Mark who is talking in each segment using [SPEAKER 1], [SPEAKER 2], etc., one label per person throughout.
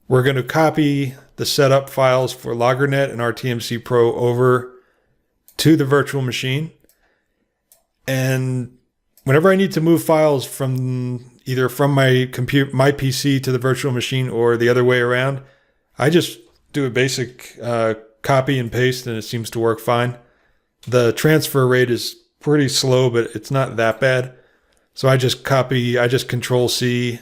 [SPEAKER 1] We're going to copy the setup files for LoggerNet and RTMC Pro over to the virtual machine. And whenever I need to move files from either from my PC to the virtual machine or the other way around, I just do a basic copy and paste, and it seems to work fine. The transfer rate is pretty slow, but it's not that bad. So I just Control C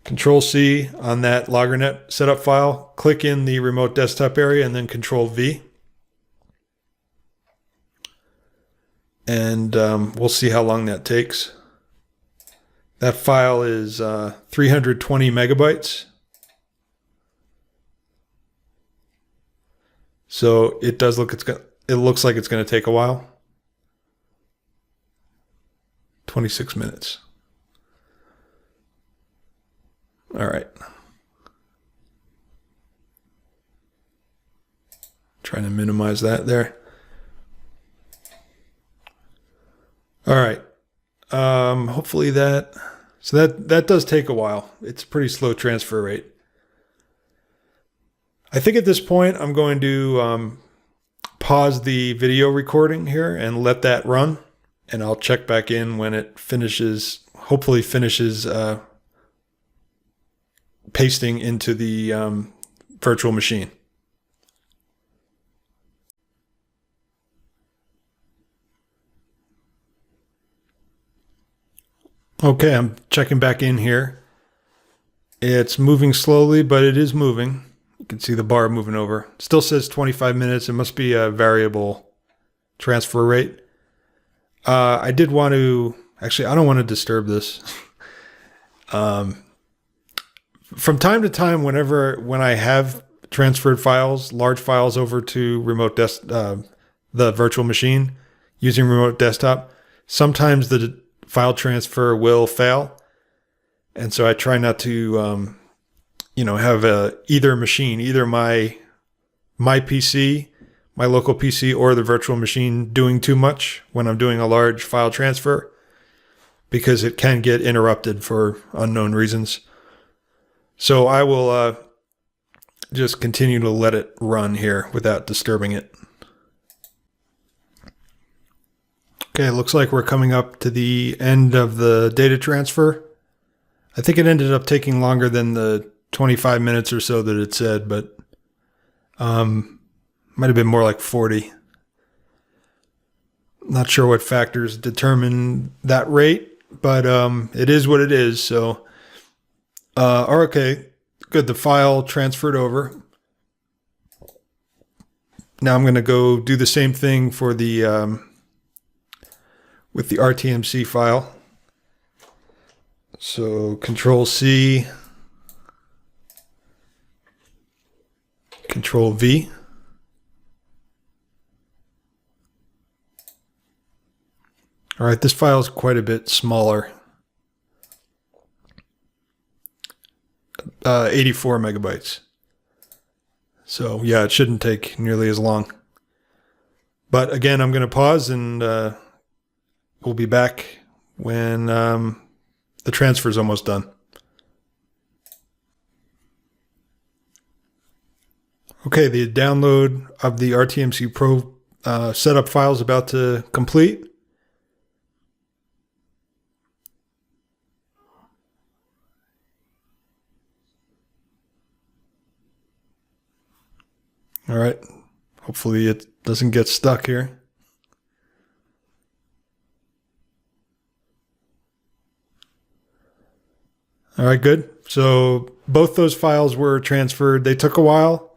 [SPEAKER 1] on that LoggerNet setup file, click in the remote desktop area, and then Control V. And we'll see how long that takes. That file is 320 megabytes. So it looks like it's going to take a while. 26 minutes. All right. Trying to minimize that there. All right. Hopefully that does take a while. It's a pretty slow transfer rate. I think at this point I'm going to pause the video recording here and let that run, and I'll check back in when it finishes, hopefully finishes pasting into the virtual machine. Okay, I'm checking back in here. It's moving slowly, but it is moving. You can see the bar moving over. Still says 25 minutes. It must be a variable transfer rate. I did want to, actually, I don't want to disturb this. From time to time, when I have transferred files, large files over to the virtual machine using remote desktop, sometimes the file transfer will fail. And so I try not to, have either machine, either my PC, my local PC, or the virtual machine doing too much when I'm doing a large file transfer, because it can get interrupted for unknown reasons. So I will just continue to let it run here without disturbing it. Okay, it looks like we're coming up to the end of the data transfer. I think it ended up taking longer than the 25 minutes or so that it said, but might have been more like 40. Not sure what factors determine that rate, but it is what it is. So, okay, good. The file transferred over. Now I'm going to go do the same thing for the with the RTMC file. So Control C, Control V. All right, this file is quite a bit smaller. 84 megabytes. So yeah, it shouldn't take nearly as long. But again, I'm going to pause, and we'll be back when the transfer is almost done. Okay, the download of the RTMC Pro setup file is about to complete. All right, hopefully it doesn't get stuck here. All right, good. So both those files were transferred. They took a while,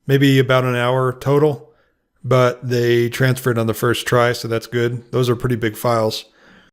[SPEAKER 1] maybe about an hour total, but they transferred on the first try, so that's good. Those are pretty big files.